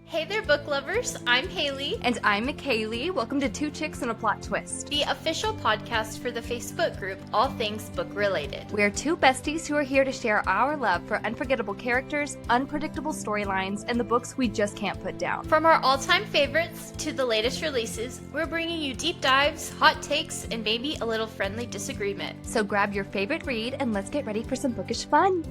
Hey there, book lovers. I'm Haley. And I'm McCayleigh. Welcome to Two Chicks and a Plot Twist, The official podcast for the Facebook group, All Things Book Related. We're two besties who are here to share our love for unforgettable characters, unpredictable storylines, and the books we just can't put down. From our all-time favorites to the latest releases, we're bringing you deep dives, hot takes, and maybe a little friendly disagreement. So grab your favorite read and let's get ready for some bookish fun.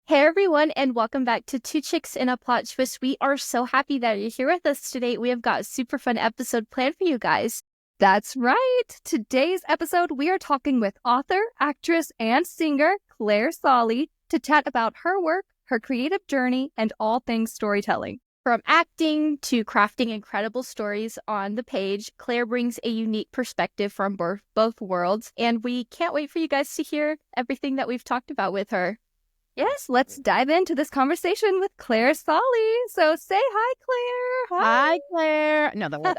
Hey everyone, and welcome back to Two Chicks and a Plot Twist. We are so happy that you're here with us today. We have got a super fun episode planned for you guys. That's right. Today's episode, we are talking with author, actress, and singer Clare Solly to chat about her work, her creative journey, and all things storytelling. From acting to crafting incredible stories on the page, Clare brings a unique perspective from both worlds, and we can't wait for you guys to hear everything that we've talked about with her. Yes, let's dive into this conversation with Clare Solly. So say hi, Clare. Hi, Claire. No, that was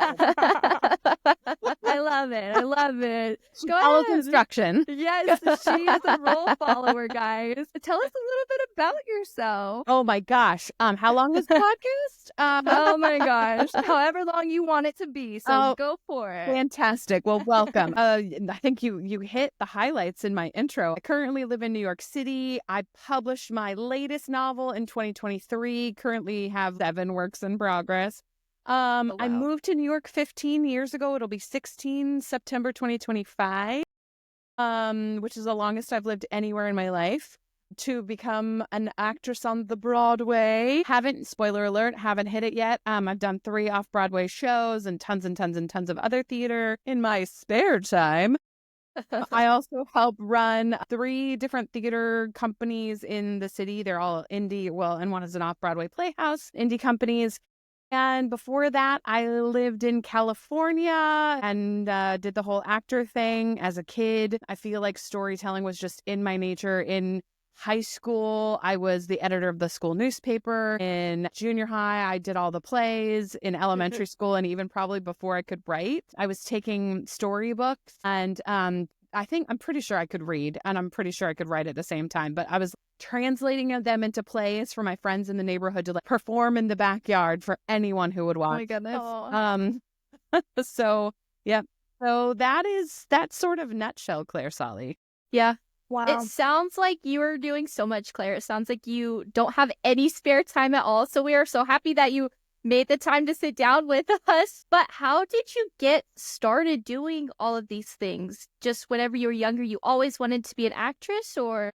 I love it. I love it. Go follow the instruction. Yes, she is a role follower, guys. Tell us a little bit about yourself. Oh my gosh. How long is the podcast? Oh my gosh. However long you want it to be. So go for it. Fantastic. Well, welcome. I think you hit the highlights in my intro. I currently live in New York City. I published my latest novel in 2023. Currently have 7 works in progress. Wow. I moved to New York 15 years ago. It'll be 16 September 2025, which is the longest I've lived anywhere in my life, to become an actress on the Broadway. Spoiler alert, haven't hit it yet. I've done 3 off-Broadway shows and tons of other theater in my spare time. I also help run 3 different theater companies in the city. They're all indie, and one is an off-Broadway playhouse, indie companies. And before that, I lived in California and did the whole actor thing as a kid. I feel like storytelling was just in my nature. In high school, I was the editor of the school newspaper. In junior high, I did all the plays. In elementary school, and even probably before I could write, I was taking storybooks. And I'm pretty sure I could read, and I'm pretty sure I could write at the same time. But I was translating them into plays for my friends in the neighborhood to perform in the backyard for anyone who would watch. Oh my goodness. So yeah. So that's sort of nutshell, Clare Solly. Yeah. Wow. It sounds like you are doing so much, Clare. It sounds like you don't have any spare time at all. So we are so happy that you made the time to sit down with us. But how did you get started doing all of these things? Just whenever you were younger, you always wanted to be an actress, or?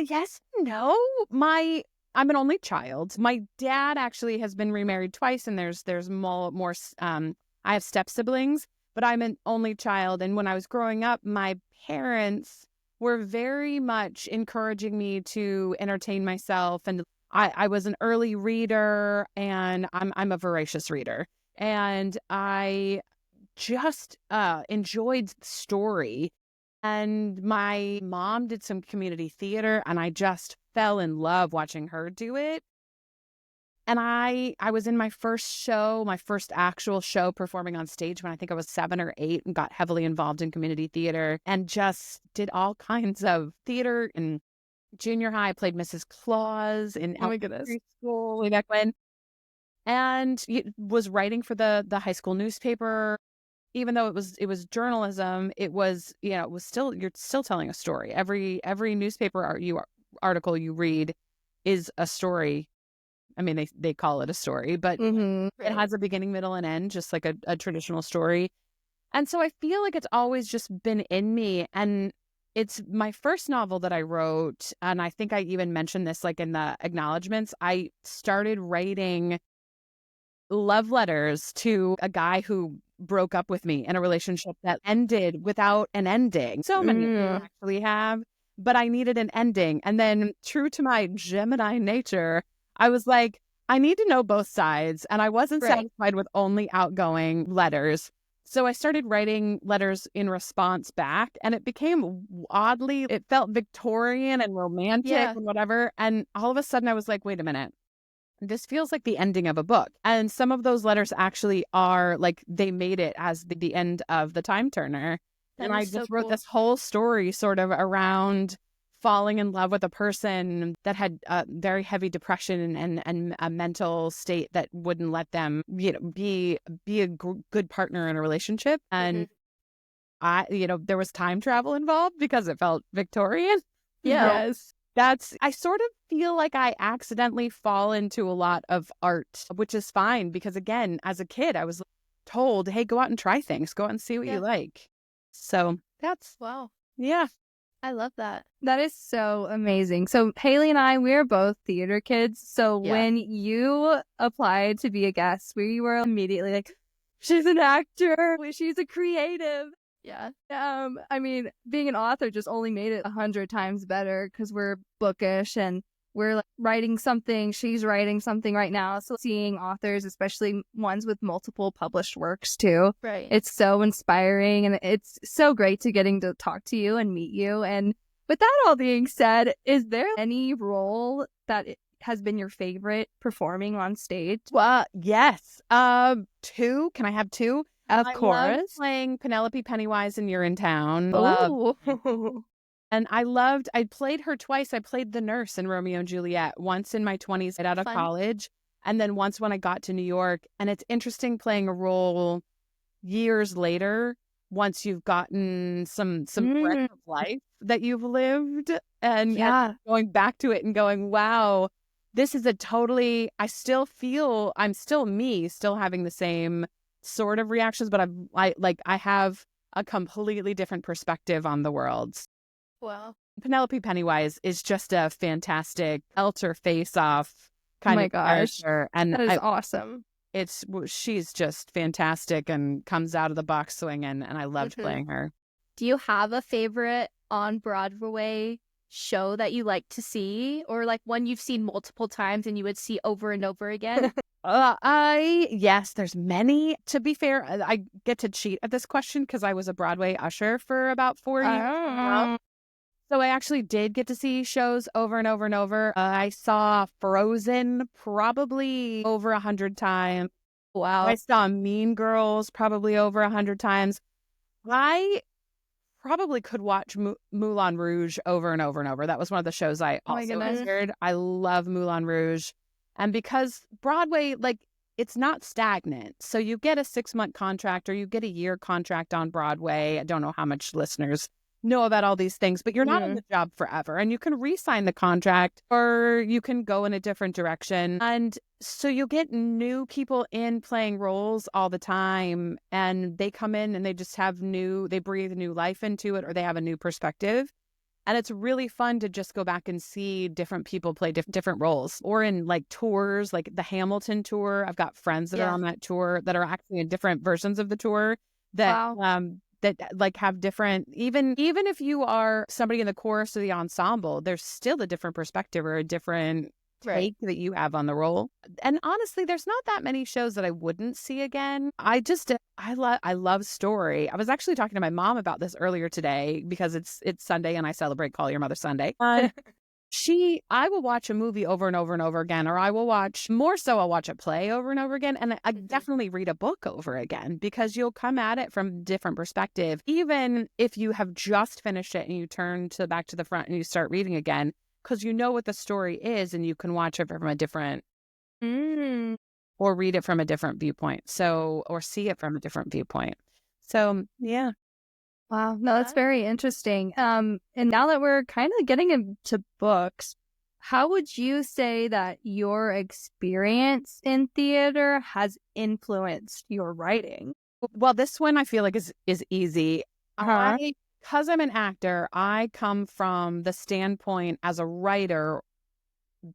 Yes, no. I'm an only child. My dad actually has been remarried twice, and there's more. I have step siblings, but I'm an only child. And when I was growing up, my parents were very much encouraging me to entertain myself, and I was an early reader, and I'm a voracious reader, and I just enjoyed story. And my mom did some community theater, and I just fell in love watching her do it. And I was in my first actual show performing on stage when I think I was 7 or 8, and got heavily involved in community theater and just did all kinds of theater. In junior high, I played Mrs. Claus in elementary school way back when, and was writing for the high school newspaper. Even though it was journalism, you're still telling a story. Every newspaper article you read is a story. I mean, they call it a story, but it has a beginning, middle, and end, just like a traditional story. And so I feel like it's always just been in me. And it's my first novel that I wrote. And I think I even mentioned this like in the acknowledgments. I started writing love letters to a guy who broke up with me in a relationship that ended without an ending. So many people actually have, but I needed an ending. And then, true to my Gemini nature, I was like, I need to know both sides. And I wasn't satisfied with only outgoing letters. So I started writing letters in response back, and it became it felt Victorian and romantic and whatever. And all of a sudden I was like, wait a minute, this feels like the ending of a book. And some of those letters actually are like, they made it as the end of The Time Turner. And I just wrote this whole story sort of around falling in love with a person that had a very heavy depression and a mental state that wouldn't let them, be a good partner in a relationship. And there was time travel involved because it felt Victorian. Yeah. Yes. I sort of feel like I accidentally fall into a lot of art, which is fine because, again, as a kid, I was told, hey, go out and try things, go out and see what you like. So that's, Wow. yeah. I love that. That is so amazing. So Haley and I, we're both theater kids. So Yeah. when you applied to be a guest, we were immediately like, she's an actor, she's a creative. Yeah. I mean, being an author just only made it 100 times better because we're bookish and we're like writing something. She's writing something right now. So seeing authors, especially ones with multiple published works too, Right. it's so inspiring and it's so great to getting to talk to you and meet you. And with that all being said, is there any role that has been your favorite performing on stage? Well, yes. Two. Can I have two? Of I love course. playing Penelope Pennywise in You're in Town. Oh. And I played her twice. I played the nurse in Romeo and Juliet, once in my 20s right out of Fun. college, and then once when I got to New York. And it's interesting playing a role years later, once you've gotten some breadth of life that you've lived and going back to it and going, wow, this is I still feel I'm still me, still having the same sort of reactions, but I have a completely different perspective on the world. Wow. Penelope Pennywise is just a fantastic Elter face-off kind of character, and that is awesome. She's just fantastic and comes out of the box swinging, and I loved playing her. Do you have a favorite on Broadway show that you like to see, or like one you've seen multiple times and you would see over and over again? Yes, there's many. To be fair, I get to cheat at this question because I was a Broadway usher for about 4 years. So I actually did get to see shows over and over and over. I saw Frozen probably over 100 times. Wow. I saw Mean Girls probably over 100 times. I probably could watch Moulin Rouge over and over and over. That was one of the shows I also entered. I love Moulin Rouge. And because Broadway, it's not stagnant. So you get a 6-month contract or you get a year contract on Broadway. I don't know how much listeners know about all these things, but you're not in the job forever, and you can re-sign the contract or you can go in a different direction. And so you get new people in playing roles all the time, and they come in and they just they breathe new life into it, or they have a new perspective. And it's really fun to just go back and see different people play different roles, or in tours, like the Hamilton tour. I've got friends that are on that tour that are actually in different versions of the tour that that have different, even if you are somebody in the chorus or the ensemble, there's still a different perspective or a different take that you have on the role. And honestly, there's not that many shows that I wouldn't see again. I love story. I was actually talking to my mom about this earlier today because it's Sunday and I celebrate Call Your Mother Sunday. I will watch a movie over and over and over again, or I'll watch a play over and over again. And I definitely read a book over again because you'll come at it from a different perspective. Even if you have just finished it and you turn back to the front and you start reading again, because you know what the story is and you can watch it from a different or read it from a different viewpoint. Or see it from a different viewpoint. So, yeah. Wow. No, that's very interesting. And now that we're kind of getting into books, how would you say that your experience in theater has influenced your writing? Well, this one I feel like is easy. Because I'm an actor, I come from the standpoint as a writer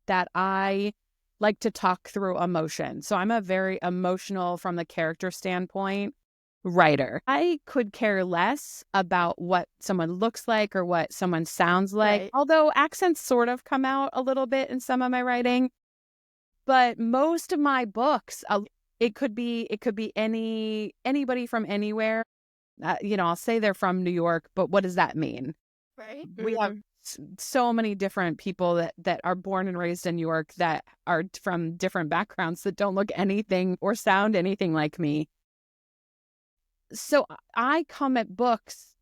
that I like to talk through emotion. So I'm a very emotional, from the character standpoint, writer. I could care less about what someone looks like or what someone sounds like, although accents sort of come out a little bit in some of my writing. But most of my books, it could be anybody from anywhere. I'll say they're from New York, but what does that mean? Right. We have so many different people that are born and raised in New York that are from different backgrounds that don't look anything or sound anything like me. So I come at books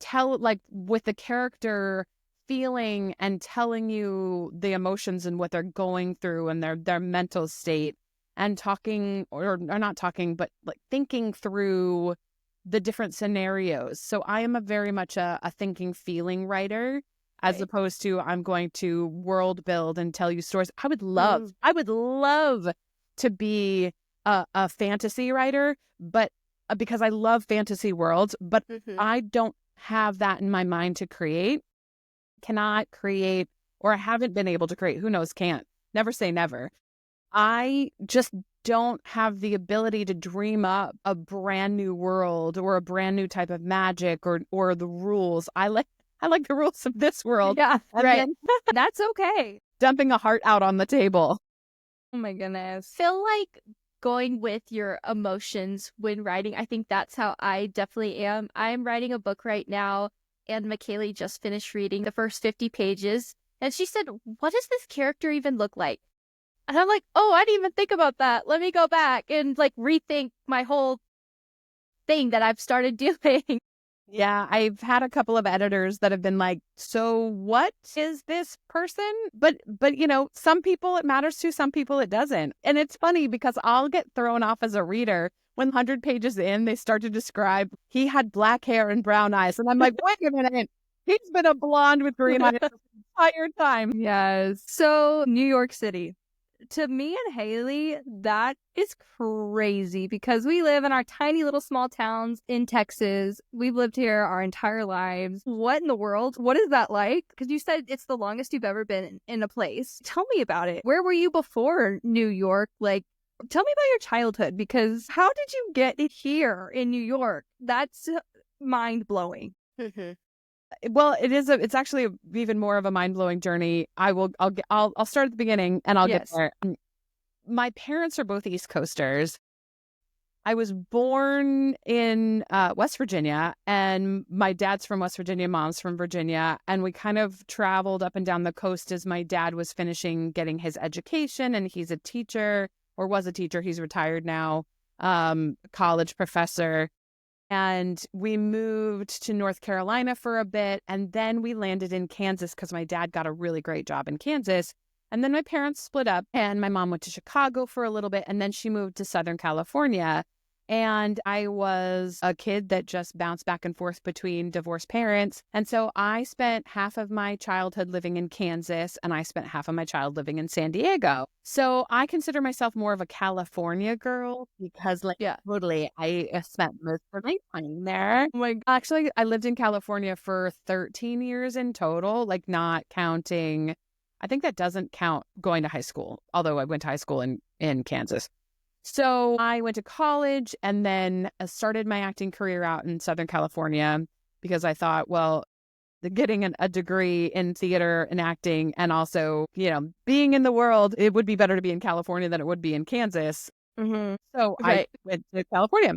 with the character feeling and telling you the emotions and what they're going through and their mental state, and talking or not talking, but like thinking through the different scenarios. So I am a very much a thinking, feeling writer, as opposed to I'm going to world build and tell you stories. I would love to be a fantasy writer, but because I love fantasy worlds, but I don't have that in my mind to create, cannot create, or I haven't been able to create. Who knows? Can't. Never say never. I just don't have the ability to dream up a brand new world or a brand new type of magic or the rules. I like the rules of this world. Yeah, and right. then That's okay. dumping a heart out on the table. Oh my goodness. Feel like going with your emotions when writing. I think that's how I definitely am. I'm writing a book right now, and McCayleigh just finished reading the first 50 pages, and she said, "What does this character even look like?" And I'm like, "Oh, I didn't even think about that. Let me go back and like rethink my whole thing that I've started doing." Yeah, I've had a couple of editors that have been like, "So what is this person?" But some people it matters to, some people it doesn't. And it's funny because I'll get thrown off as a reader when 100 pages in, they start to describe he had black hair and brown eyes. And I'm like, wait a minute, he's been a blonde with green eyes the entire time. Yes. So New York City. To me and Haley, that is crazy because we live in our tiny little small towns in Texas. We've lived here our entire lives. What in the world? What is that like? Because you said it's the longest you've ever been in a place. Tell me about it. Where were you before New York? Like, tell me about your childhood, because how did you get here in New York? That's mind blowing. Well, it's actually even more of a mind-blowing journey. I'll start at the beginning and I'll get there. My parents are both East Coasters. I was born in West Virginia, and my dad's from West Virginia, mom's from Virginia, and we kind of traveled up and down the coast as my dad was finishing getting his education, and he's a teacher, or was a teacher. He's retired now, college professor. And we moved to North Carolina for a bit, and then we landed in Kansas because my dad got a really great job in Kansas. And then my parents split up, and my mom went to Chicago for a little bit, and then she moved to Southern California. And I was a kid that just bounced back and forth between divorced parents. And so I spent half of my childhood living in Kansas, and I spent half of my childhood living in San Diego. So I consider myself more of a California girl because, totally, I spent most of my time there. Actually, I lived in California for 13 years in total, like not counting. I think that doesn't count going to high school, although I went to high school in Kansas. So I went to college and then started my acting career out in Southern California because I thought, well, getting a degree in theater and acting and also, being in the world, it would be better to be in California than it would be in Kansas. So I went to California.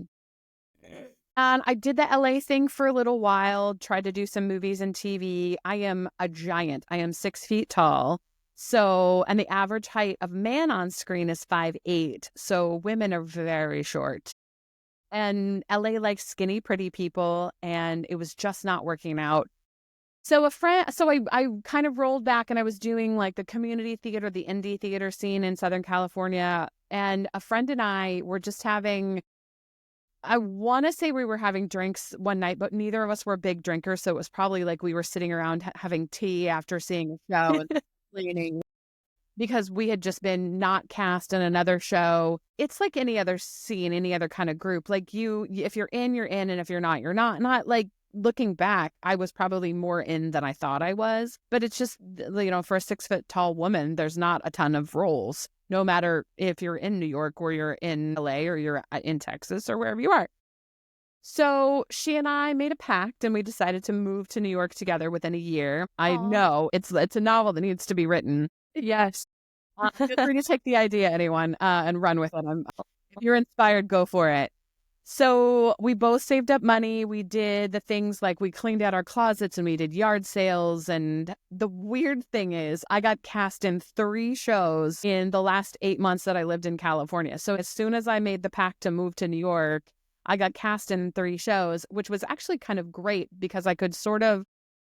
And I did the LA thing for a little while, tried to do some movies and TV. I am a giant. I am 6 feet tall. So, and the average height of man on screen is 5'8". So women are very short. And LA likes skinny, pretty people, and it was just not working out. So I kind of rolled back, and I was doing like the community theater, the indie theater scene in Southern California. And a friend and I were just I want to say we were having drinks one night, but neither of us were big drinkers. So it was probably like we were sitting around having tea after seeing a show and cleaning, because we had just been not cast in another show. It's like any other scene, any other kind of group. Like if you're in, you're in. And if you're not, you're not. Not like looking back, I was probably more in than I thought I was. But it's just, for a 6 foot tall woman, there's not a ton of roles, no matter if you're in New York or you're in LA or you're in Texas or wherever you are. So she and I made a pact, and we decided to move to New York together within a year. I know it's a novel that needs to be written. Yes. Feel free to take the idea, anyone, and run with it. If you're inspired, go for it. So we both saved up money. We did the things like we cleaned out our closets and we did yard sales. And the weird thing is I got cast in 3 shows in the last 8 months that I lived in California. So as soon as I made the pact to move to New York, I got cast in 3 shows, which was actually kind of great because I could sort of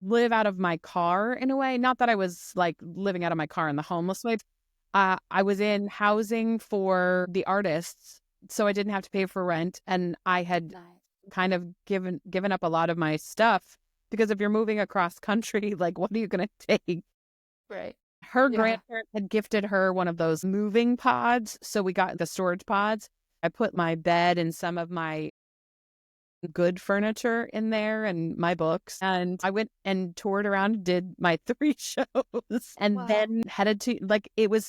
live out of my car in a way. Not that I was like living out of my car in the homeless way. I was in housing for the artists, so I didn't have to pay for rent. And I had kind of given up a lot of my stuff because if you're moving across country, like what are you going to take? Right. Her Yeah. grandparents had gifted her one of those moving pods. So we got the storage pods. I put my bed and some of my good furniture in there and my books. And I went and toured around, did my 3 shows, and then headed to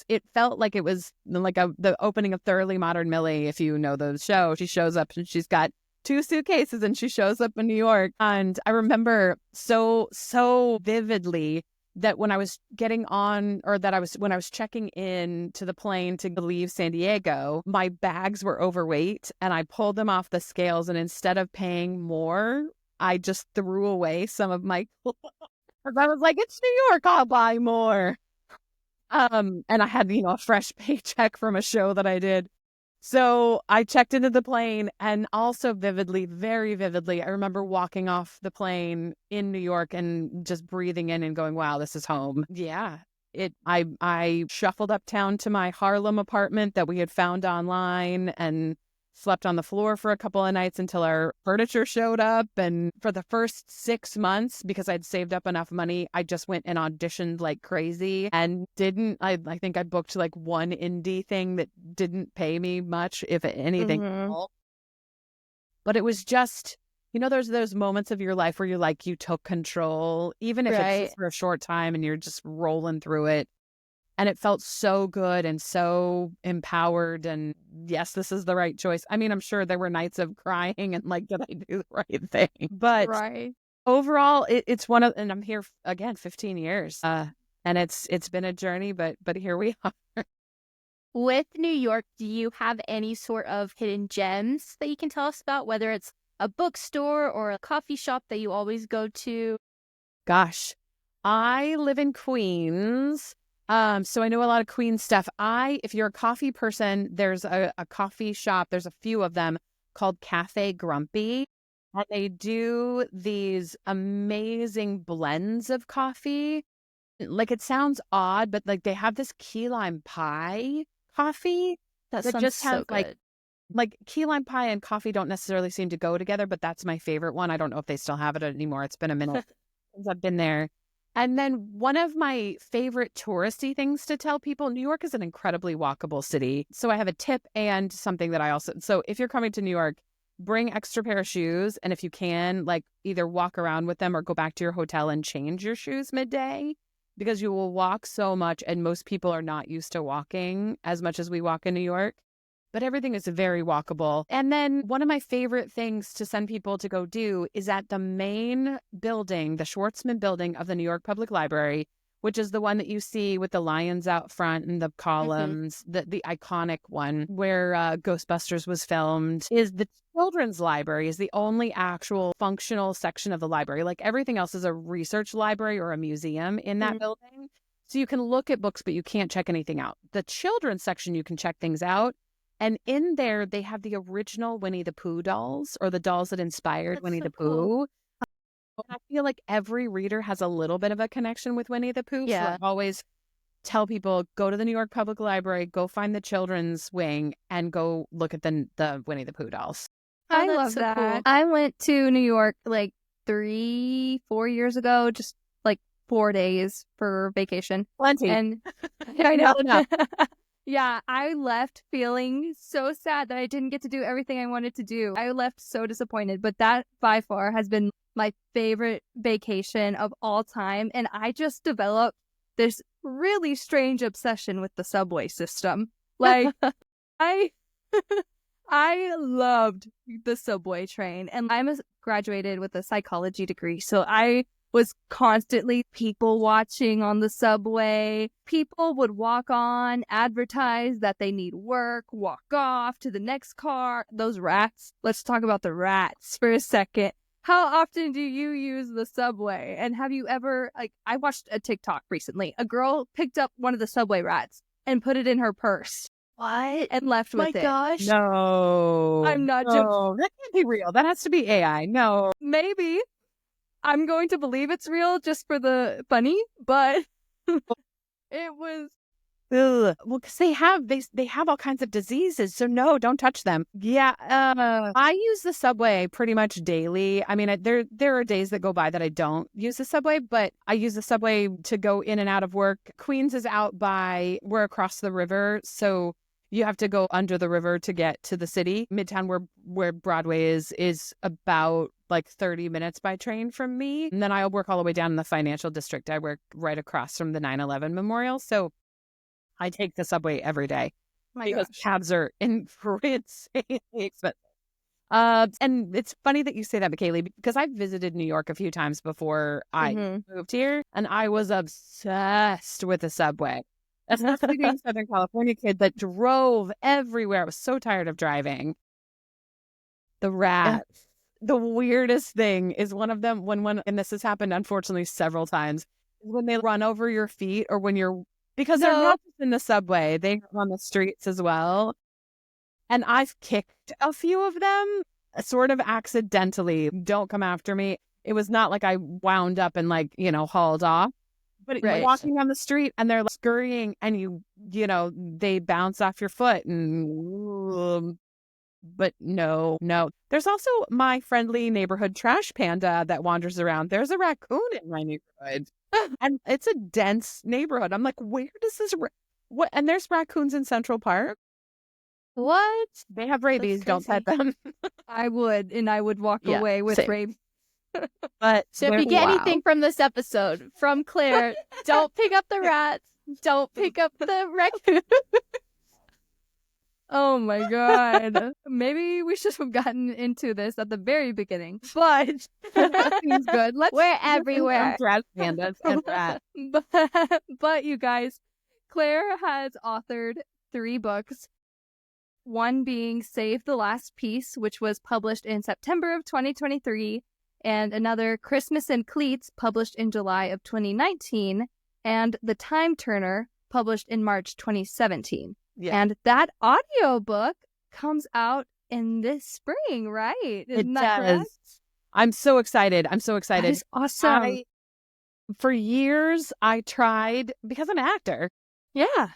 it felt like it was like the opening of Thoroughly Modern Millie. If you know the show, she shows up and she's got 2 suitcases and she shows up in New York. And I remember so vividly that when I was getting on, or that when I was checking in to the plane to leave San Diego, my bags were overweight and I pulled them off the scales. And instead of paying more, I just threw away some of my clothes. I was like, it's New York, I'll buy more. And I had, a fresh paycheck from a show that I did. So I checked into the plane, and also very vividly, I remember walking off the plane in New York and just breathing in and going, wow, this is home. Yeah. I shuffled uptown to my Harlem apartment that we had found online and slept on the floor for a couple of nights until our furniture showed up. And for the first 6 months, because I'd saved up enough money, I just went and auditioned like crazy and I think I booked like one indie thing that didn't pay me much, if anything. But it was just, there's those moments of your life where you're like, you took control, even if it's just for a short time and you're just rolling through it. And it felt so good and so empowered. And yes, this is the right choice. I mean, I'm sure there were nights of crying and like, did I do the right thing? But overall, it's and I'm here again, 15 years. And it's been a journey, but here we are. With New York, do you have any sort of hidden gems that you can tell us about, whether it's a bookstore or a coffee shop that you always go to? Gosh, I live in Queens. So I know a lot of Queens stuff. If you're a coffee person, there's a coffee shop. There's a few of them called Cafe Grumpy. And they do these amazing blends of coffee. Like, it sounds odd, but like they have this key lime pie coffee that that sounds just has so good. like key lime pie and coffee don't necessarily seem to go together, but that's my favorite one. I don't know if they still have it anymore. It's been a minute since I've been there. And then one of my favorite touristy things to tell people, New York is an incredibly walkable city. So I have a tip and something that so if you're coming to New York, bring extra pair of shoes. And if you can, like, either walk around with them or go back to your hotel and change your shoes midday, because you will walk so much. And most people are not used to walking as much as we walk in New York. But everything is very walkable. And then one of my favorite things to send people to go do is at the main building, the Schwartzman building of the New York Public Library, which is the one that you see with the lions out front and the columns, the iconic one where Ghostbusters was filmed, is the children's library, is the only actual functional section of the library. Like, everything else is a research library or a museum in that building. So you can look at books, but you can't check anything out. The children's section, you can check things out. And in there, they have the original Winnie the Pooh dolls, or the dolls that inspired Winnie the Pooh. I feel like every reader has a little bit of a connection with Winnie the Pooh. Yeah. So I always tell people, go to the New York Public Library, go find the children's wing, and go look at the Winnie the Pooh dolls. I that's love so that. cool. I went to New York like 3-4 years ago, just like 4 days for vacation. Plenty. And I know. Enough. Yeah, I left feeling so sad that I didn't get to do everything I wanted to do. I left so disappointed, but that by far has been my favorite vacation of all time. And I just developed this really strange obsession with the subway system. Like, I loved the subway train, and I'm graduated with a psychology degree. So I was constantly people watching on the subway. People would walk on, advertise that they need work, walk off to the next car. Those rats. Let's talk about the rats for a second. How often do you use the subway? And have you ever, I watched a TikTok recently. A girl picked up one of the subway rats and put it in her purse. What? And left with it. My gosh. No. I'm not joking. That can't be real. That has to be AI. No. Maybe. I'm going to believe it's real just for the funny, but it was. Ugh. Well, because they have all kinds of diseases, so no, don't touch them. Yeah, I use the subway pretty much daily. I mean, there are days that go by that I don't use the subway, but I use the subway to go in and out of work. Queens is we're across the river, so you have to go under the river to get to the city. Midtown, where Broadway is about like 30 minutes by train from me. And then I work all the way down in the financial district. I work right across from the 9/11 memorial, so I take the subway every day because cabs are insanely expensive. And it's funny that you say that, McCayleigh, because I've visited New York a few times before I moved here, and I was obsessed with the subway. Especially being a Southern California kid that drove everywhere. I was so tired of driving. The rats. The weirdest thing is one of them, and this has happened, unfortunately, several times, when they run over your feet or when you're because they're not just in the subway, they're on the streets as well. And I've kicked a few of them sort of accidentally. Don't come after me. It was not like I wound up and hauled off. But you're walking on the street and they're scurrying and they bounce off your foot but no. There's also my friendly neighborhood trash panda that wanders around. There's a raccoon in my neighborhood. And it's a dense neighborhood. I'm like, where does this what? And there's raccoons in Central Park. What? They have rabies. Don't pet them. I would walk away with rabies. But so if you get anything from this episode from Claire, don't pick up the rats. Don't pick up the raccoon. Oh my God. Maybe we should have gotten into this at the very beginning. But that seems good. We're everywhere. Trash pandas and rats. But you guys, Claire has authored 3 books. One being Save the Last Piece, which was published in September of 2023, and another Christmas in Cleats, published in July of 2019, and The Time Turner, published in March 2017. Yeah. And that audiobook comes out in this spring, right? Isn't that correct? I'm so excited. That is awesome. For years, I tried, because I'm an actor. Yeah,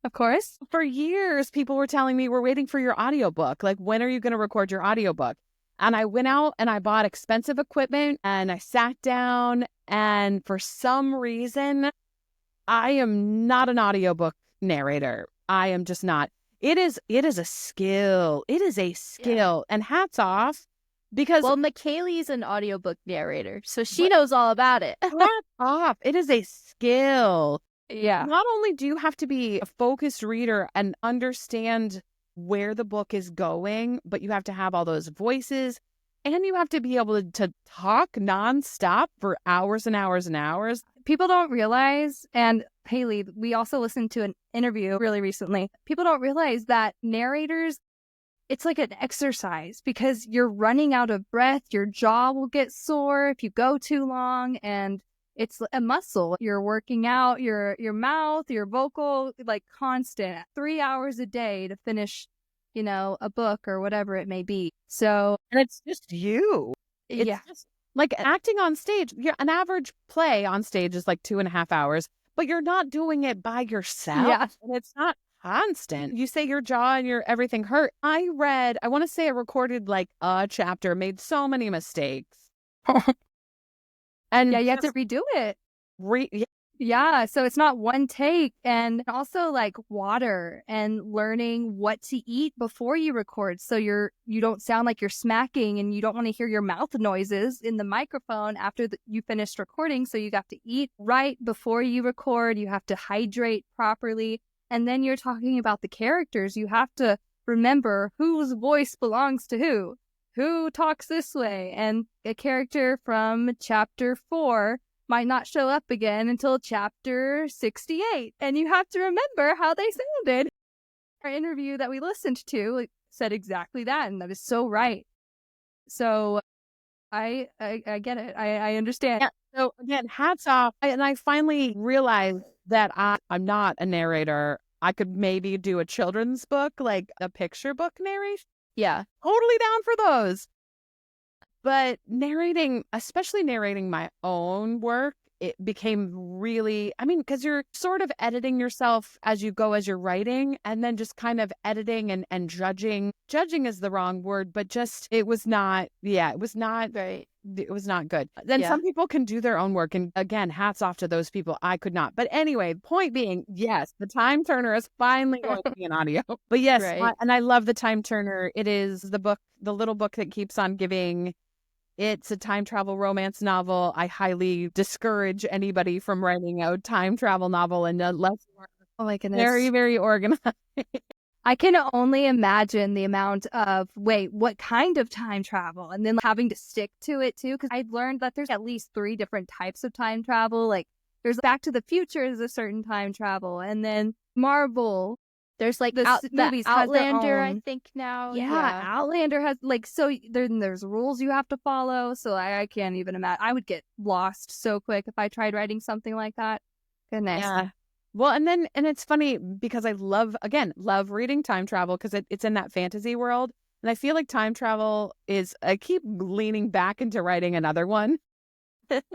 of course. For years, people were telling me, we're waiting for your audiobook. Like, when are you going to record your audiobook? And I went out and I bought expensive equipment and I sat down, and for some reason, I am not an audiobook narrator. I am just not. It is a skill. It is a skill. Yeah. And hats off, because McCayleigh is an audiobook narrator, so she knows all about it. Hats off. It is a skill. Yeah. Not only do you have to be a focused reader and understand where the book is going, but you have to have all those voices, and you have to be able to talk nonstop for hours and hours and hours. People don't realize, and Haley, we also listened to an interview really recently. People don't realize that narrators, it's like an exercise, because you're running out of breath. Your jaw will get sore if you go too long, and it's a muscle. You're working out your mouth, your vocal, like constant 3 hours a day to finish, a book or whatever it may be. So, and it's just you. It's just like acting on stage. An average play on stage is like 2.5 hours, but you're not doing it by yourself. Yeah. And it's not constant. You say your jaw and your everything hurt. I want to say I recorded like a chapter, made so many mistakes. And you have to redo it. Yeah, so it's not one take. And also like water and learning what to eat before you record, so you don't sound like you're smacking, and you don't want to hear your mouth noises in the microphone after you finished recording. So you have to eat right before you record. You have to hydrate properly. And then you're talking about the characters. You have to remember whose voice belongs to who talks this way. And a character from chapter 4 might not show up again until chapter 68. And you have to remember how they sounded. Our interview that we listened to said exactly that, and that is so right. So I get it. I understand. Yeah. So again, hats off. And I finally realized that I'm not a narrator. I could maybe do a children's book, like a picture book narration. Yeah. Totally down for those. But narrating, especially narrating my own work, it became really, I mean, because you're sort of editing yourself as you go, as you're writing, and then just kind of editing and judging. Judging is the wrong word, but just, it was not, it was not, Right. it was not good. Then Yeah. some people can do their own work. And again, hats off to those people. I could not. But anyway, point being, yes, the Time Turner is finally going to be an audio. But yes, Right. and I love the Time Turner. It is the book, the little book that keeps on giving. It's a time travel romance novel. I highly discourage anybody from writing a time travel novel unless you're Oh my goodness. very, very organized. I can only imagine the amount of, wait, what kind of time travel? And then having to stick to it too. Because I've learned that there's at least 3 different types of time travel. Like there's Back to the Future is a certain time travel. And then Marvel, There's like the movies has their Outlander, I own. think now. Yeah, Outlander has like, so there's rules you have to follow. So I can't even imagine. I would get lost so quick if I tried writing something like that. Goodness. Yeah. Well, and it's funny because I love reading time travel because it's in that fantasy world. And I feel like time travel I keep leaning back into writing another one.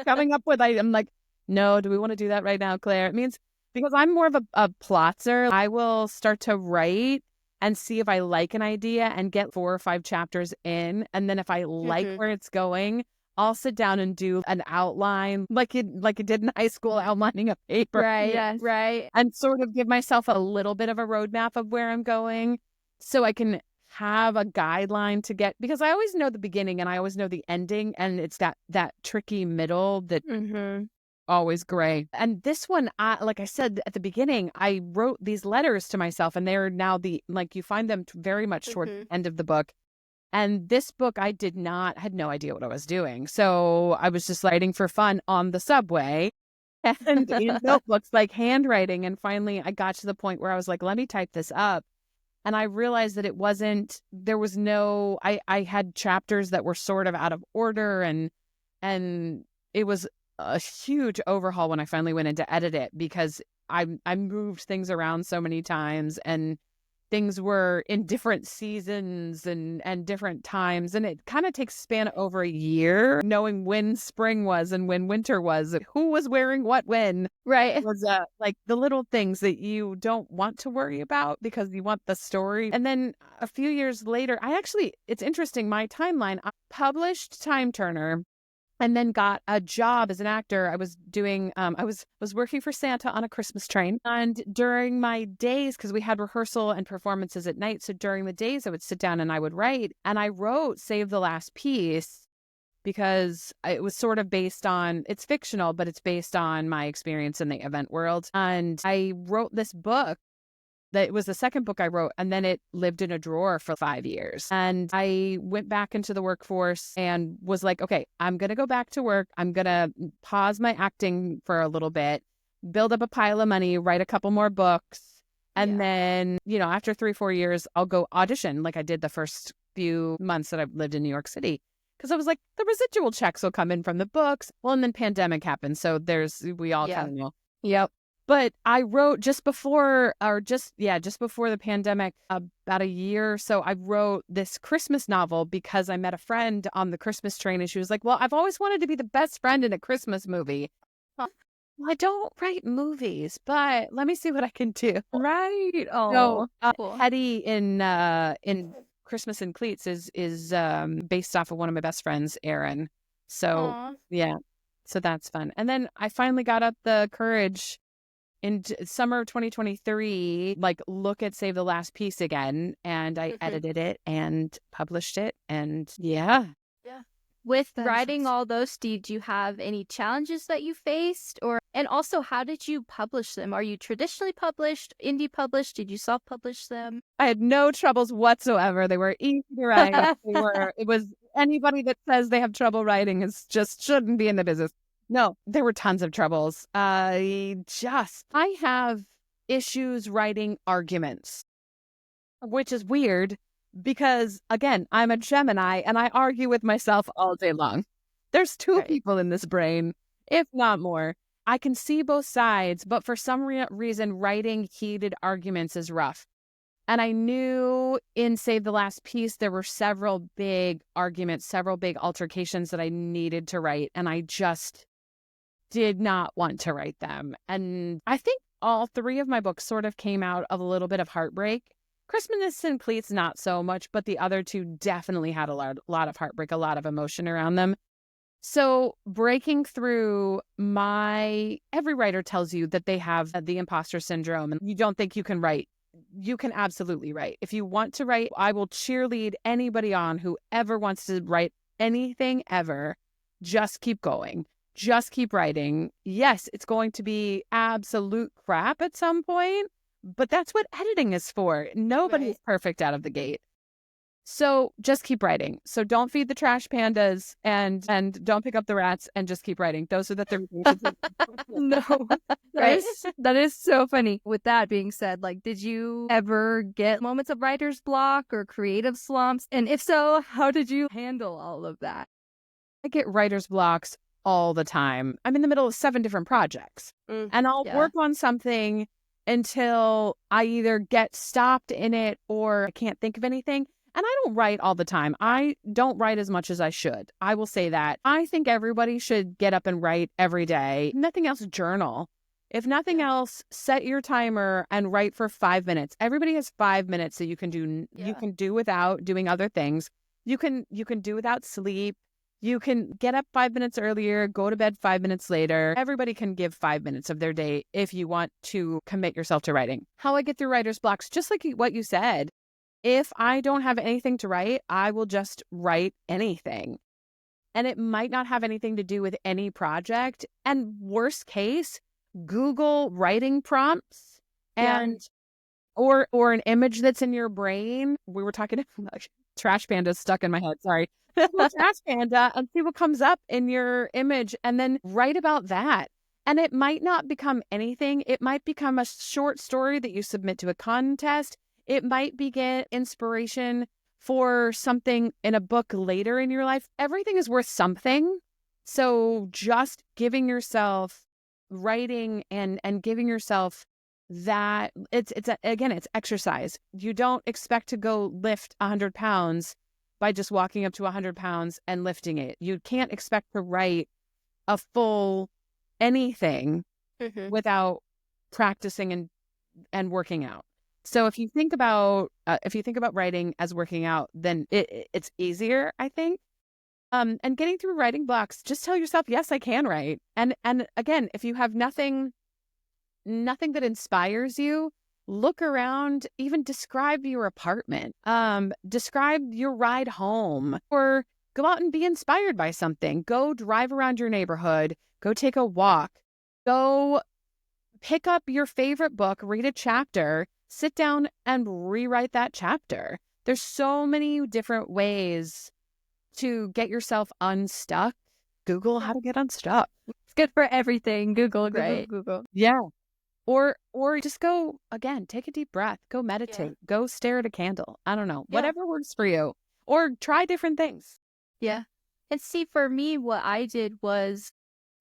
Coming up with, I'm like, no, do we want to do that right now, Claire? It means, because I'm more of a plotzer, I will start to write and see if I like an idea and get 4 or 5 chapters in. And then if I like where it's going, I'll sit down and do an outline like you did in high school, outlining a paper. Right. Yes. Right. And sort of give myself a little bit of a roadmap of where I'm going so I can have a guideline to get, because I always know the beginning and I always know the ending, and it's that tricky middle that always gray. And this one, like I said at the beginning, I wrote these letters to myself, and they're now you find them very much toward the end of the book. And this book, I had no idea what I was doing. So I was just writing for fun on the subway and in notebooks, like handwriting. And finally I got to the point where I was like, let me type this up. And I realized that I had chapters that were sort of out of order, and it was a huge overhaul when I finally went in to edit it, because I moved things around so many times, and things were in different seasons and different times. And it kind of takes span over a year, knowing when spring was and when winter was, who was wearing what when. Right. It was like the little things that you don't want to worry about because you want the story. And then a few years later, it's interesting, my timeline, I published Time Turner and then got a job as an actor. I was doing, I was working for Santa on a Christmas train. And during my days, because we had rehearsal and performances at night, so during the days I would sit down and I would write. And I wrote Save the Last Piece because it was sort of based on, it's fictional, but it's based on my experience in the event world. And I wrote this book. That was the second book I wrote, and then it lived in a drawer for 5 years. And I went back into the workforce and was like, okay, I'm going to go back to work. I'm going to pause my acting for a little bit, build up a pile of money, write a couple more books. And then, after 3-4 years, I'll go audition like I did the first few months that I've lived in New York City. Because I was like, the residual checks will come in from the books. Well, and then pandemic happened. So we all kind of know. Yep. But I wrote just before the pandemic, about a year or so, I wrote this Christmas novel because I met a friend on the Christmas train, and she was like, well, I've always wanted to be the best friend in a Christmas movie. Well, I don't write movies, but let me see what I can do. Right. So, cool. Hetty in Christmas in Cleats is based off of one of my best friends, Erin. So, so that's fun. And then I finally got up the courage in summer of 2023, look at Save the Last Piece again. And I edited it and published it. And With writing all those, did you have any challenges that you faced? And also, how did you publish them? Are you traditionally published, indie published? Did you self-publish them? I had no troubles whatsoever. They were easy to write. It was, anybody that says they have trouble writing shouldn't be in the business. No, there were tons of troubles. I have issues writing arguments, which is weird because, again, I'm a Gemini and I argue with myself all day long. There's 2 people in this brain, if not more. I can see both sides, but for some reason, writing heated arguments is rough. And I knew in Save the Last Piece, there were several big arguments, several big altercations that I needed to write. And I just did not want to write them. And I think all three of my books sort of came out of a little bit of heartbreak. Christmas and Cleats, not so much, but the other two definitely had a lot of heartbreak, a lot of emotion around them. So breaking through every writer tells you that they have the imposter syndrome and you don't think you can write. You can absolutely write. If you want to write, I will cheerlead anybody on who ever wants to write anything ever. Just keep going. Just keep writing. Yes, it's going to be absolute crap at some point, but that's what editing is for. Nobody's perfect out of the gate. So just keep writing. So don't feed the trash pandas and don't pick up the rats and just keep writing. Those are the three things. No, that is so funny. With that being said, like, did you ever get moments of writer's block or creative slumps? And if so, how did you handle all of that? I get writer's blocks all the time. I'm in the middle of 7 different projects and I'll work on something until I either get stopped in it or I can't think of anything. And I don't write all the time. I don't write as much as I should. I will say that. I think everybody should get up and write every day. Nothing else, journal. If nothing else, set your timer and write for 5 minutes. Everybody has 5 minutes that you can do. You can do without doing other things. You can do without sleep. You can get up 5 minutes earlier, go to bed 5 minutes later. Everybody can give 5 minutes of their day if you want to commit yourself to writing. How I get through writer's blocks, just like what you said. If I don't have anything to write, I will just write anything. And it might not have anything to do with any project. And worst case, Google writing prompts and or an image that's in your brain. We were talking about trash panda stuck in my head. Sorry. Trash panda and see what comes up in your image and then write about that. And it might not become anything. It might become a short story that you submit to a contest. It might get inspiration for something in a book later in your life. Everything is worth something. So just giving yourself writing and giving yourself that, it's exercise. You don't expect to go lift 100 pounds by just walking up to 100 pounds and lifting it. You can't expect to write a full anything without practicing and working out. So if you think about writing as working out, then it's easier, I think. And getting through writing blocks, just tell yourself, yes, I can write. And again, if you have nothing that inspires you, look around, even describe your apartment, describe your ride home, or go out and be inspired by something. Go drive around your neighborhood, go take a walk, go pick up your favorite book, read a chapter, sit down and rewrite that chapter. There's so many different ways to get yourself unstuck. Google how to get unstuck. It's good for everything. Google. Yeah. Or just go, again, take a deep breath, go meditate, go stare at a candle. I don't know, whatever works for you, or try different things. Yeah. And see, for me, what I did was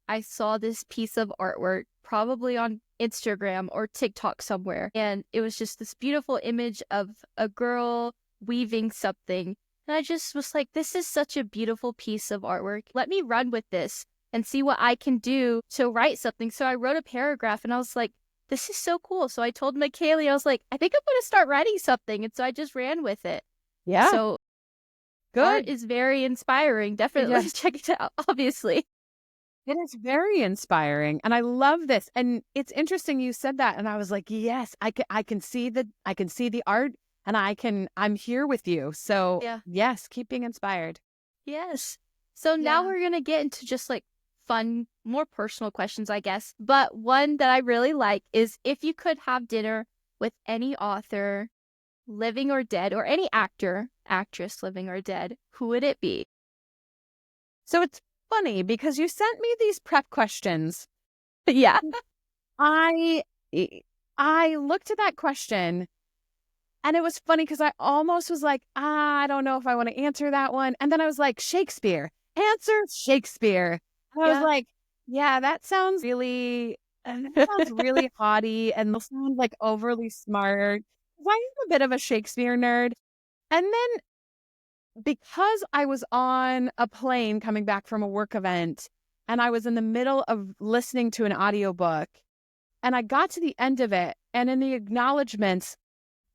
I saw this piece of artwork probably on Instagram or TikTok somewhere. And it was just this beautiful image of a girl weaving something. And I just was like, this is such a beautiful piece of artwork. Let me run with this and see what I can do to write something. So I wrote a paragraph and I was like, this is so cool. So I told McCayleigh, I was like, I think I'm going to start writing something. And so I just ran with it. Yeah. So good. Art is very inspiring. Definitely check it out, obviously. It is very inspiring. And I love this. And it's interesting you said that. And I was like, yes, I can see the art and I'm here with you. So yes, keep being inspired. Yes. So now we're going to get into just like fun, more personal questions, I guess. But one that I really like is if you could have dinner with any author, living or dead, or any actor, actress, living or dead, who would it be? So it's funny because you sent me these prep questions. Yeah. I looked at that question and it was funny because I almost was like, I don't know if I want to answer that one. And then I was like, Shakespeare. Answer Shakespeare. And I was like, yeah, that sounds really haughty and they'll sound like overly smart. I am a bit of a Shakespeare nerd. And then because I was on a plane coming back from a work event and I was in the middle of listening to an audiobook and I got to the end of it, and in the acknowledgments,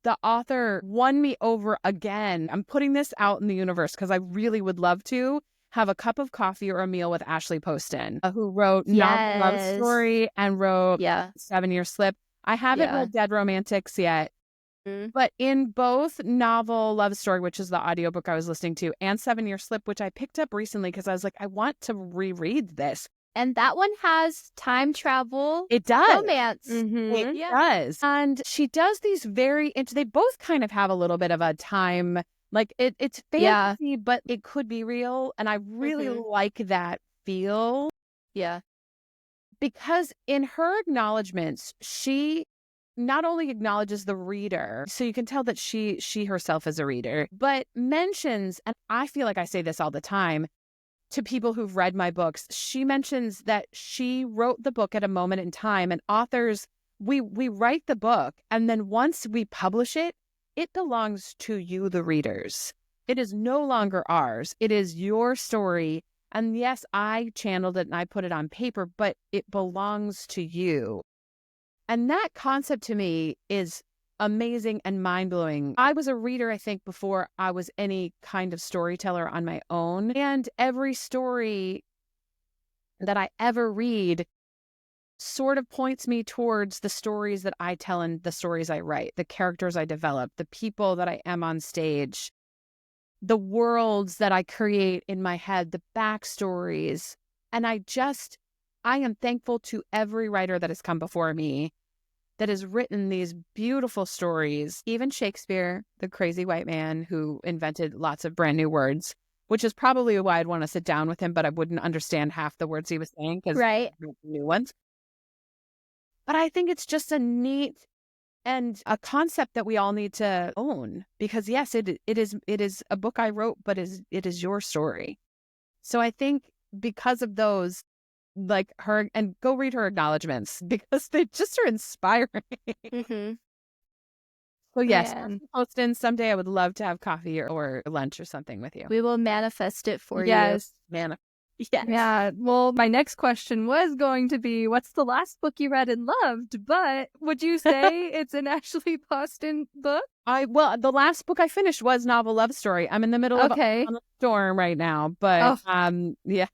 the author won me over again. I'm putting this out in the universe because I really would love to have a cup of coffee or a meal with Ashley Poston, who wrote Novel Love Yes. Story and wrote Yeah. 7-Year Slip. I haven't Yeah. read Dead Romantics yet, Mm. but in both Novel Love Story, which is the audiobook I was listening to, and 7-Year Slip, which I picked up recently because I was like, I want to reread this. And that one has time travel. It does. Romance. It Yeah. does. And she does these they both kind of have a little bit of a time, like it's Yeah. fantasy, but it could be real. And I really like that feel Yeah. because in her acknowledgments, she not only acknowledges the reader, so you can tell that she herself is a reader, but mentions, and I feel like I say this all the time to people who've read my books, she mentions that she wrote the book at a moment in time, and authors, we write the book, and then once we publish it, it belongs to you, the readers. It is no longer ours. It is your story. And yes, I channeled it and I put it on paper, but it belongs to you. And that concept to me is amazing and mind-blowing. I was a reader, I think, before I was any kind of storyteller on my own. And every story that I ever read sort of points me towards the stories that I tell and the stories I write, the characters I develop, the people that I am on stage, the worlds that I create in my head, the backstories. And I am thankful to every writer that has come before me that has written these beautiful stories. Even Shakespeare, the crazy white man who invented lots of brand new words, which is probably why I'd want to sit down with him, but I wouldn't understand half the words he was saying because new ones. But I think it's just a neat and a concept that we all need to own because yes, it is a book I wrote, but it is your story. So I think because of those, like her, and go read her acknowledgments because they just are inspiring. So yes, Poston, someday I would love to have coffee or lunch or something with you. We will manifest it for you. Yes. Yes. Yeah. Well, my next question was going to be, what's the last book you read and loved? But would you say it's an Ashley Poston book? Well, the last book I finished was Novel Love Story. I'm in the middle of On the Storm right now, but yeah.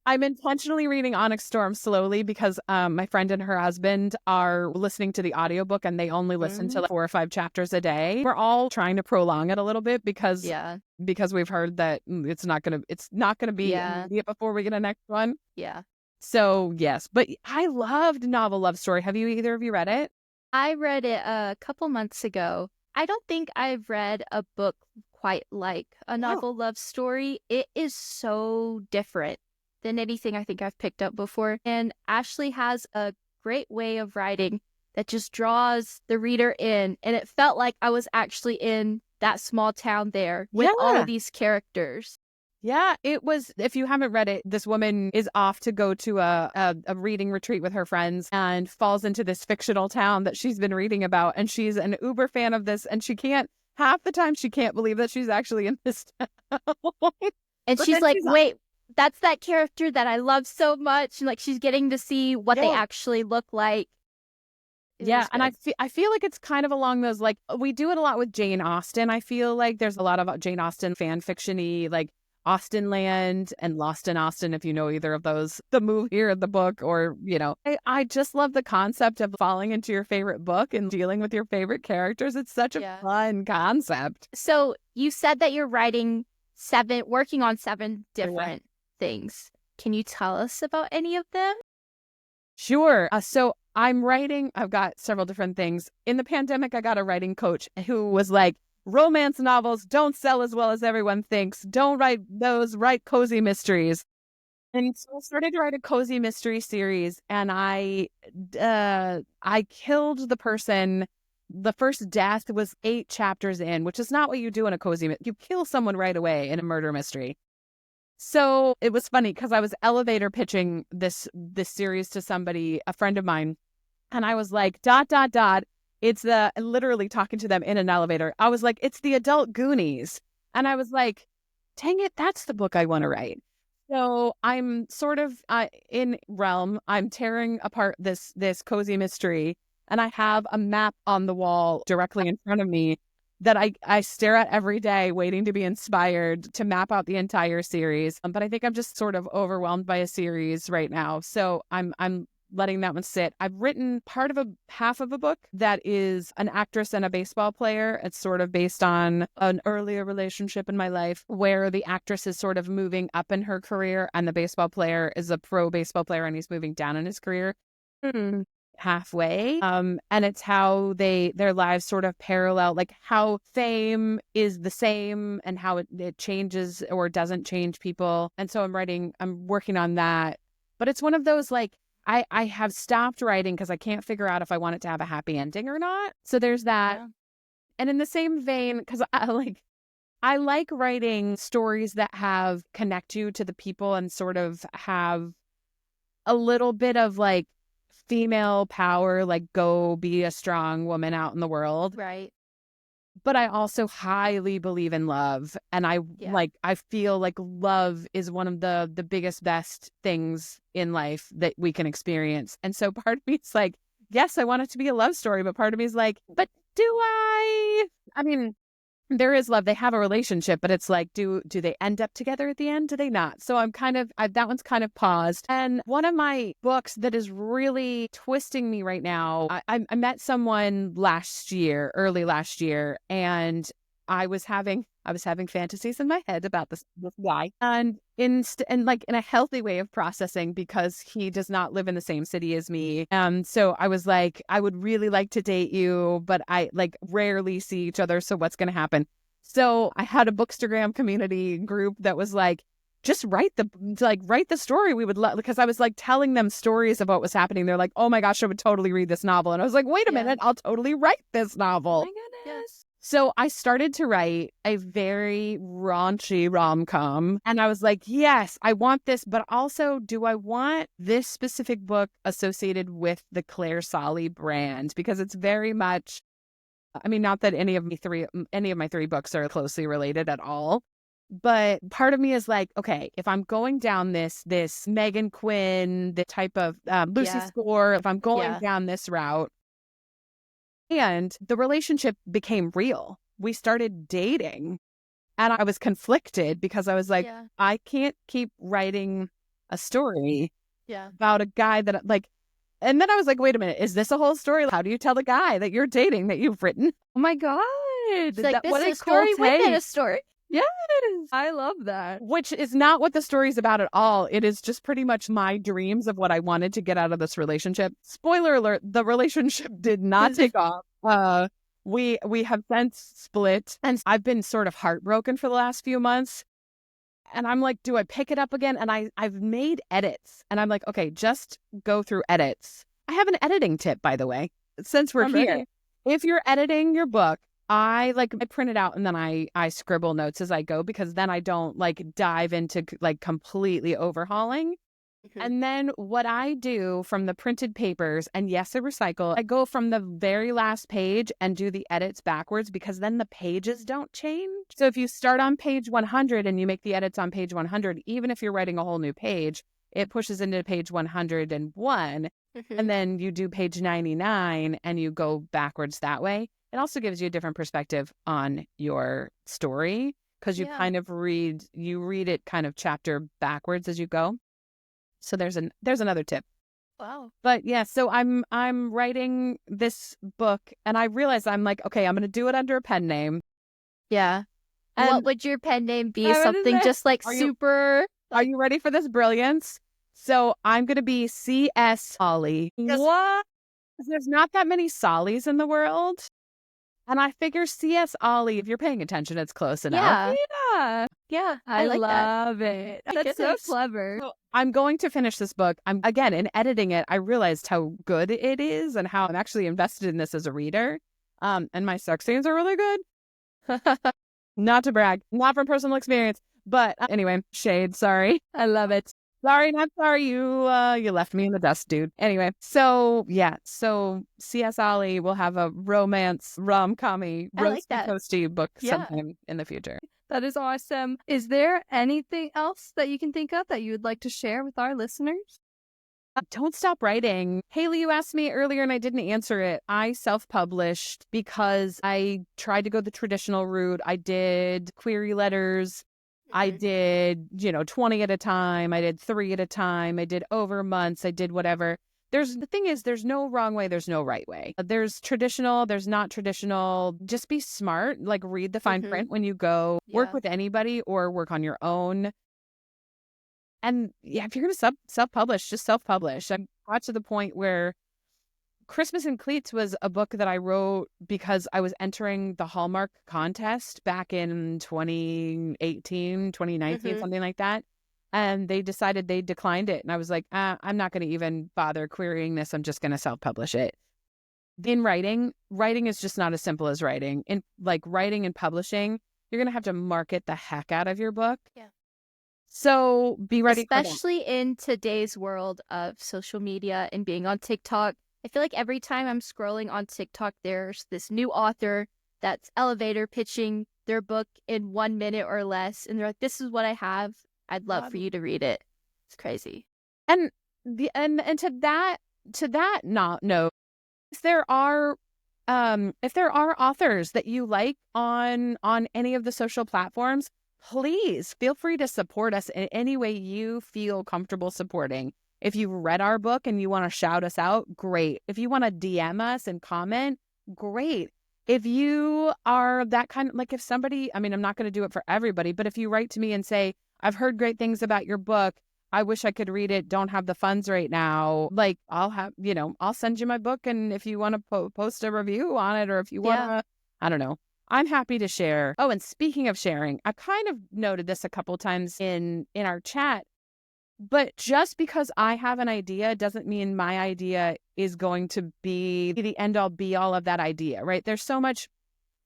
I'm intentionally reading Onyx Storm slowly because my friend and her husband are listening to the audiobook and they only listen to like 4 or 5 chapters a day. We're all trying to prolong it a little bit because we've heard that it's not gonna be immediate before we get a next one. Yeah. So yes, but I loved Novel Love Story. Have you either of you read it? I read it a couple months ago. I don't think I've read a book quite like a novel love story. It is so different than anything I think I've picked up before. And Ashley has a great way of writing that just draws the reader in. And it felt like I was actually in that small town there with all of these characters. Yeah, it was. If you haven't read it, this woman is off to go to a reading retreat with her friends and falls into this fictional town that she's been reading about. And she's an uber fan of this. And half the time she can't believe that she's actually in this town. And she's like, wait, that's that character that I love so much. And like, she's getting to see what they actually look like. And I feel like it's kind of along those, like, we do it a lot with Jane Austen. I feel like there's a lot of Jane Austen fan fiction-y, like Austen Land and Lost in Austen, if you know either of those, the movie or the book, or, you know, I just love the concept of falling into your favorite book and dealing with your favorite characters. It's such a fun concept. So you said that you're working on 7 different things. Can you tell us about any of them? Sure. So I've got several different things. In the pandemic, I got a writing coach who was like, romance novels don't sell as well as everyone thinks. Don't write those, write cozy mysteries. And so I started to write a cozy mystery series, and I killed the person. The first death was 8 chapters in, which is not what you do in a cozy mystery. You kill someone right away in a murder mystery. So it was funny because I was elevator pitching this series to somebody, a friend of mine, and I was like, ... It's literally talking to them in an elevator. I was like, it's the adult Goonies. And I was like, dang it, that's the book I want to write. So I'm sort of in Realm. I'm tearing apart this cozy mystery, and I have a map on the wall directly in front of me that I stare at every day, waiting to be inspired to map out the entire series. But I think I'm just sort of overwhelmed by a series right now. So I'm letting that one sit. I've written half of a book that is an actress and a baseball player. It's sort of based on an earlier relationship in my life where the actress is sort of moving up in her career and the baseball player is a pro baseball player and he's moving down in his career. Halfway. And it's how their lives sort of parallel, like how fame is the same and how it changes or doesn't change people. And so I'm working on that. But it's one of those, like, I have stopped writing because I can't figure out if I want it to have a happy ending or not. So there's that. Yeah. And in the same vein, because I like writing stories that connect you to the people and sort of have a little bit of like female power, like go be a strong woman out in the world. Right. But I also highly believe in love. And I feel like love is one of the biggest, best things in life that we can experience. And so part of me is like, yes, I want it to be a love story. But part of me is like, but do I? I mean, there is love. They have a relationship, but it's like, do they end up together at the end? Do they not? So I'm that one's kind of paused. And one of my books that is really twisting me right now, I met someone early last year, and I was having fantasies in my head about this guy, and in a healthy way of processing because he does not live in the same city as me. So I was like, I would really like to date you, but I like rarely see each other. So what's going to happen? So I had a Bookstagram community group that was like, just write the story we would love, because I was like telling them stories of what was happening. They're like, oh my gosh, I would totally read this novel. And I was like, wait a minute, I'll totally write this novel. Oh my goodness. Yes. So I started to write a very raunchy rom-com, and I was like, yes, I want this, but also, do I want this specific book associated with the Clare Solly brand? Because it's very much, I mean, not that any of my three books are closely related at all, but part of me is like, okay, if I'm going down this Megan Quinn, the type of Lucy Score, if I'm going down this route, and the relationship became real. We started dating, and I was conflicted because I was like, I can't keep writing a story about a guy that like, and then I was like, wait a minute, is this a whole story? How do you tell the guy that you're dating that you've written? Oh my God. It's like, this is a story within a story. Yes, I love that. Which is not what the story's about at all. It is just pretty much my dreams of what I wanted to get out of this relationship. Spoiler alert, the relationship did not take off. We have since split, and I've been sort of heartbroken for the last few months. And I'm like, do I pick it up again? And I've made edits, and I'm like, okay, just go through edits. I have an editing tip, by the way, since we're here. Ready. If you're editing your book, I print it out and then I scribble notes as I go, because then I don't like dive into like completely overhauling. Mm-hmm. And then what I do from the printed papers, and yes, I recycle, I go from the very last page and do the edits backwards, because then the pages don't change. So if you start on page 100 and you make the edits on page 100, even if you're writing a whole new page, it pushes into page 101. Mm-hmm. And then you do page 99 and you go backwards that way. It also gives you a different perspective on your story, because you kind of read it kind of chapter backwards as you go. So there's another tip. Wow. But yeah, so I'm writing this book, and I realize I'm like, okay, I'm going to do it under a pen name. Yeah. And what would your pen name be? Something just like super. Are you ready for this brilliance? So I'm going to be C.S. Solly. What? There's not that many Sollys in the world. And I figure C.S. Ollie, if you're paying attention, it's close enough. Yeah. Yeah. I like love it. That's so clever. So I'm going to finish this book. Again, in editing it, I realized how good it is and how I'm actually invested in this as a reader. And my sex scenes are really good. Not to brag, not from personal experience. But anyway, shade, sorry. I love it. Sorry, not sorry. You left me in the dust, dude. Anyway, so yeah, so C.S. Ollie will have a romance rom-commy I like roasty that. toasty book Yeah. sometime in the future. That is awesome. Is there anything else that you can think of that you would like to share with our listeners? Don't stop writing. Haley, you asked me earlier and I didn't answer it. I self-published because I tried to go the traditional route. I did query letters. I did, 20 at a time. I did 3 at a time. I did over months. I did whatever. The thing is, there's no wrong way. There's no right way. There's traditional. There's not traditional. Just be smart. Like read the fine print when you go work with anybody or work on your own. And yeah, if you're going to self-publish, just self-publish. I got to the point where Christmas in Cleats was a book that I wrote because I was entering the Hallmark contest back in 2018, 2019, something like that. And they decided they declined it. And I was like, I'm not going to even bother querying this. I'm just going to self-publish it. In writing is just not as simple as writing. In like writing and publishing, you're going to have to market the heck out of your book. Yeah. So be ready Especially in today's world of social media and being on TikTok. I feel like every time I'm scrolling on TikTok, there's this new author that's elevator pitching their book in 1 minute or less. And they're like, this is what I have. I'd love for you to read it. It's crazy. And to that note, if there are authors that you like on any of the social platforms, please feel free to support us in any way you feel comfortable supporting. If you've read our book and you want to shout us out, great. If you want to DM us and comment, great. If you are that kind of, like if somebody, I mean, I'm not going to do it for everybody, but if you write to me and say, I've heard great things about your book, I wish I could read it, don't have the funds right now, like I'll send you my book. And if you want to post a review on it, or if you want to, I don't know, I'm happy to share. Oh, and speaking of sharing, I kind of noted this a couple times in our chat, but just because I have an idea doesn't mean my idea is going to be the end all be all of that idea, right? There's so much,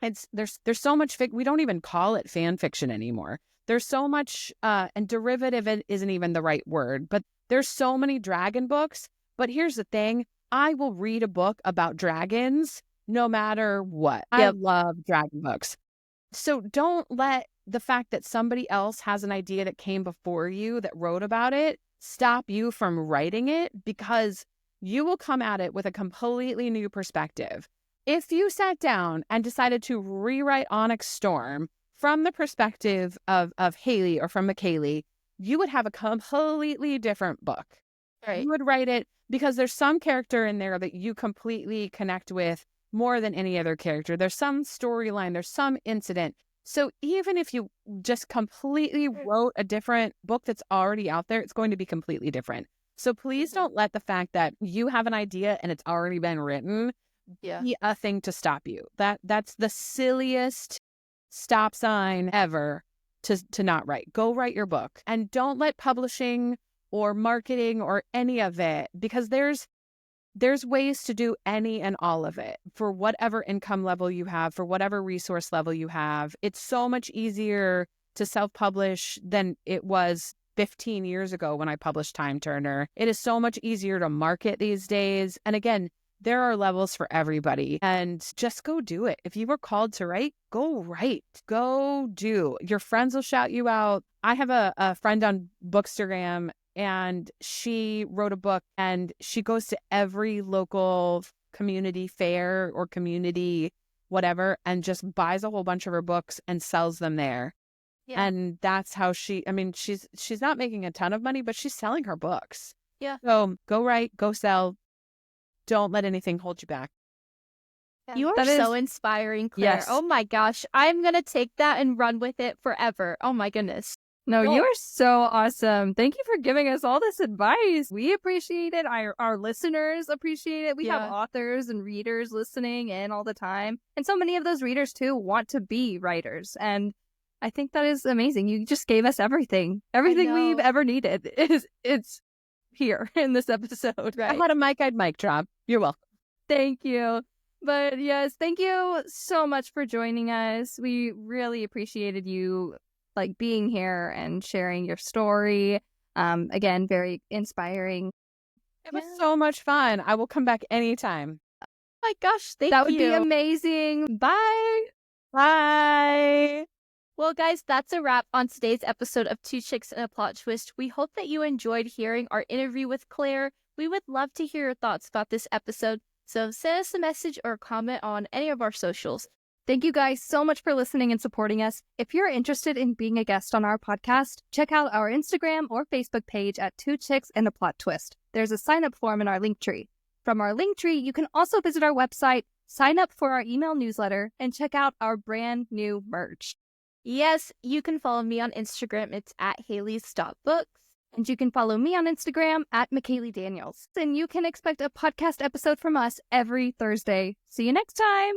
there's so much, we don't even call it fan fiction anymore. There's so much, and derivative isn't even the right word, but there's so many dragon books. But here's the thing, I will read a book about dragons no matter what. I love dragon books. So don't let the fact that somebody else has an idea that came before you that wrote about it stop you from writing it, because you will come at it with a completely new perspective. If you sat down and decided to rewrite Onyx Storm from the perspective of Haley or from McCayleigh, you would have a completely different book. Right. You would write it because there's some character in there that you completely connect with more than any other character. There's some storyline, there's some incident. So even if you just completely wrote a different book that's already out there, it's going to be completely different. So please don't let the fact that you have an idea and it's already been written be a thing to stop you. That's the silliest stop sign ever to not write. Go write your book, and don't let publishing or marketing or any of it, because there's ways to do any and all of it for whatever income level you have, for whatever resource level you have. It's so much easier to self-publish than it was 15 years ago when I published Time Turner. It is so much easier to market these days. And again, there are levels for everybody, and just go do it. If you were called to write, go write, go do. Your friends will shout you out. I have a friend on Bookstagram, and she wrote a book, and she goes to every local community fair or community whatever and just buys a whole bunch of her books and sells them there. Yeah. And that's how she's not making a ton of money, but she's selling her books. Yeah. So go write, go sell. Don't let anything hold you back. You are so inspiring, Claire. Yes. Oh my gosh. I'm going to take that and run with it forever. Oh my goodness. No, you are so awesome. Thank you for giving us all this advice. We appreciate it. Our listeners appreciate it. We have authors and readers listening in all the time. And so many of those readers, too, want to be writers. And I think that is amazing. You just gave us everything. Everything we've ever needed. It's here in this episode. Right. I had a mic-eyed mic drop. You're welcome. Thank you. But yes, thank you so much for joining us. We really appreciated you being here and sharing your story. Again, very inspiring. It was so much fun. I will come back anytime. My gosh, thank you. That would be amazing. Bye. Bye. Well, guys, that's a wrap on today's episode of Two Chicks and a Plot Twist. We hope that you enjoyed hearing our interview with Claire. We would love to hear your thoughts about this episode, so send us a message or comment on any of our socials. Thank you guys so much for listening and supporting us. If you're interested in being a guest on our podcast, check out our Instagram or Facebook page at Two Chicks and a Plot Twist. There's a sign-up form in our link tree. From our link tree, you can also visit our website, sign up for our email newsletter, and check out our brand new merch. Yes, you can follow me on Instagram. It's at Haley's.books. And you can follow me on Instagram at McCayleigh Daniels. And you can expect a podcast episode from us every Thursday. See you next time.